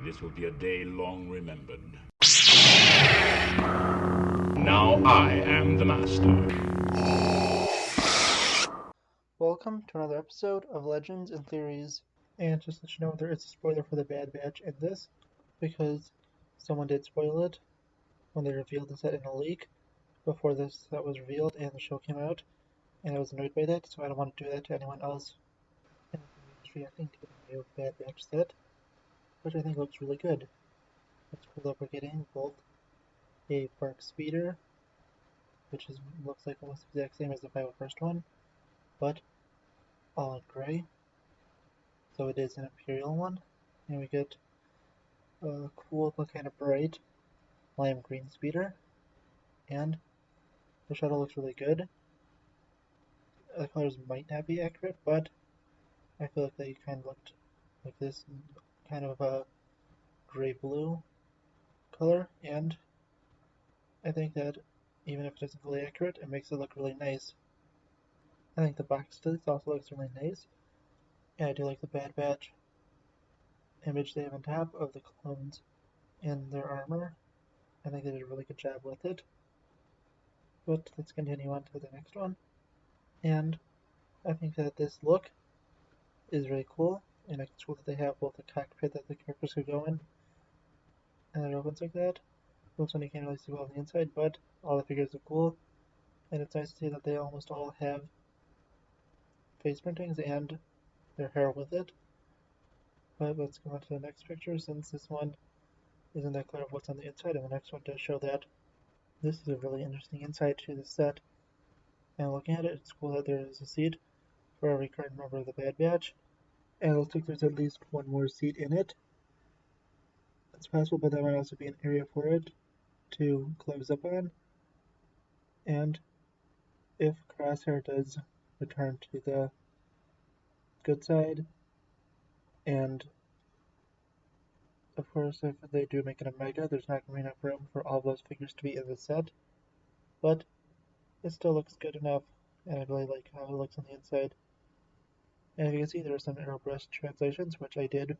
This will be a day long remembered. Now I am the master. Welcome to another episode of Legends and Theories. And just to let you know, there is a spoiler for the Bad Batch in this, because someone did spoil it when they revealed the set in a leak before this set was revealed and the show came out, and I was annoyed by that, so I don't want to do that to anyone else in the industry. I think getting a new Bad Batch set, which I think looks really good. It's cool that we're getting both a Bark Speeder, which looks like almost the exact same as the 501st one, but all in gray. So it is an Imperial one, and we get a cool but kind of bright lime green speeder, and the shuttle looks really good. The colors might not be accurate, but I feel like they kind of looked like this kind of a gray-blue color, and I think that even if it isn't fully accurate, it makes it look really nice. I think the box also looks really nice, and I do like the Bad Batch image they have on top of the clones in their armor. I think they did a really good job with it. But let's continue on to the next one. And I think that this look is really cool, and it's cool that they have both a cockpit that the characters could go in, and it opens like that. This one you can't really see well on the inside, but all the figures are cool, and it's nice to see that they almost all have face printings and their hair with it. But let's go on to the next picture, since this one isn't that clear of what's on the inside, and the next one does show that. This is a really interesting insight to the set, and looking at it, it's cool that there is a seat for every current member of the Bad Batch, and it looks like there's at least one more seat in it. It's possible, but there might also be an area for it to close up on, and if Crosshair does return to the good side, and of course if they do make it a Mega, there's not going to be enough room for all those figures to be in the set, but it still looks good enough, and I really like how it looks on the inside. And as you can see, there are some airbrush translations, which I did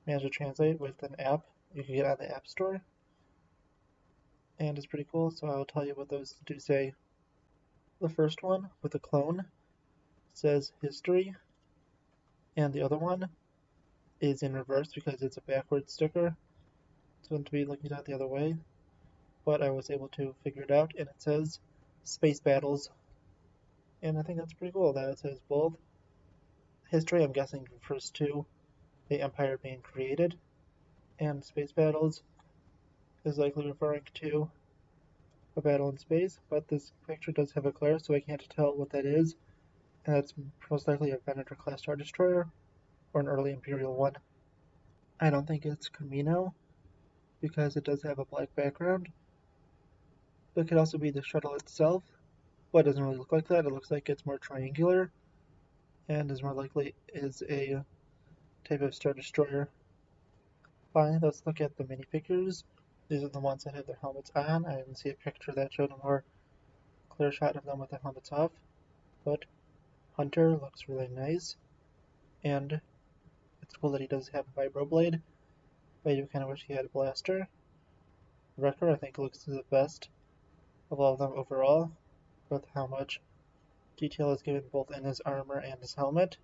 manage to translate with an app you can get on the App Store, and it's pretty cool, so I'll tell you what those do say. The first one, with the clone, says history, and the other one is in reverse because it's a backwards sticker. It's going to be looking at the other way, but I was able to figure it out, and it says space battles, and I think that's pretty cool that it says both. History, I'm guessing, refers to the Empire being created, and space battles is likely referring to a battle in space, but this picture does have a glare, so I can't tell what that is, and that's most likely a Venator-class Star Destroyer, or an early Imperial one. I don't think it's Camino, because it does have a black background, but it could also be the shuttle itself, but it doesn't really look like that. It looks like it's more triangular, and is more likely is a type of Star Destroyer. Finally, let's look at the minifigures. These are the ones that have their helmets on. I didn't see a picture that showed a more clear shot of them with their helmets off, but Hunter looks really nice, and it's cool that he does have a vibroblade, but I do kind of wish he had a blaster. Wrecker, I think, looks the best of all of them overall, with how much detail is given both in his armor and his helmet.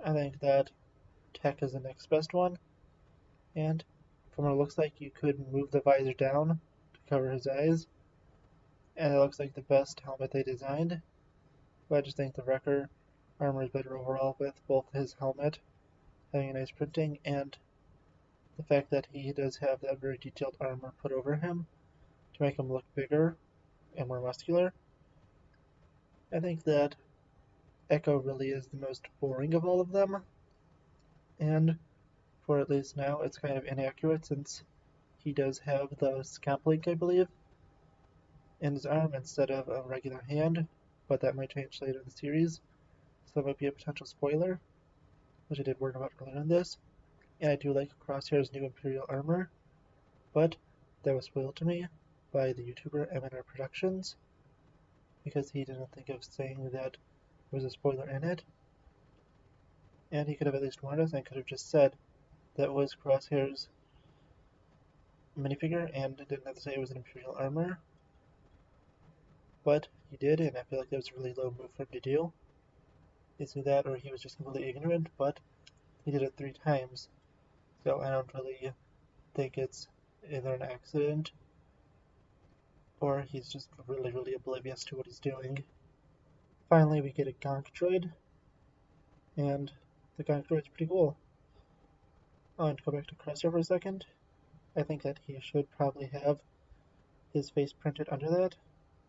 I think that Tech is the next best one, and from what it looks like, you could move the visor down to cover his eyes, and it looks like the best helmet they designed, but I just think the Wrecker armor is better overall, with both his helmet having a nice printing and the fact that he does have that very detailed armor put over him to make him look bigger and more muscular. I think that Echo really is the most boring of all of them, and for at least now it's kind of inaccurate since he does have the scamp link, I believe, in his arm instead of a regular hand, but that might change later in the series, so that might be a potential spoiler, which I did warn about earlier in this. And I do like Crosshair's new Imperial armor, but that was spoiled to me by the YouTuber MNR Productions, because he didn't think of saying that there was a spoiler in it, and he could have at least warned us and could have just said that was Crosshair's minifigure, and it didn't have to say it was an Imperial armor, but he did, and I feel like that was a really low move for him to do. Either that or he was just completely ignorant, but he did it 3 times, so I don't really think it's either an accident or he's just really oblivious to what he's doing. Finally, we get a Gonk droid, and the Gonk droid's pretty cool. And to go back to Crosshair for a second, I think that he should probably have his face printed under that,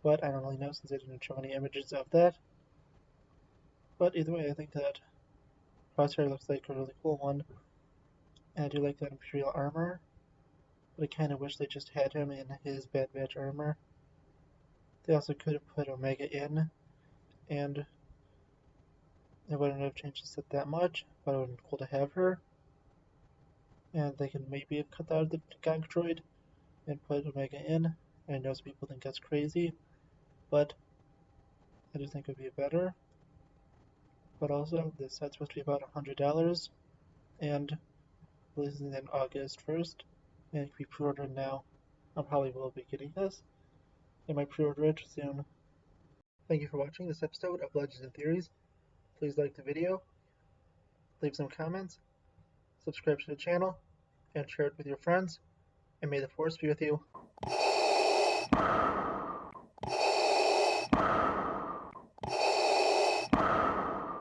but I don't really know since they didn't show any images of that. But either way, I think that Crosshair looks like a really cool one, and I do like that Imperial armor, but I kind of wish they just had him in his Bad Batch armor. They also could have put Omega in, and it wouldn't have changed the set that much, but it would have been cool to have her. And they can maybe have cut out the Gonk droid and put Omega in. I know some people think that's crazy, but I do think it would be better. But also, this set's supposed to be about $100, and releasing in August 1st, and it can be pre-ordered now. I probably will be getting this. I might pre-order it soon. Thank you for watching this episode of Legends and Theories. Please like the video, leave some comments, subscribe to the channel, and share it with your friends, and may the Force be with you.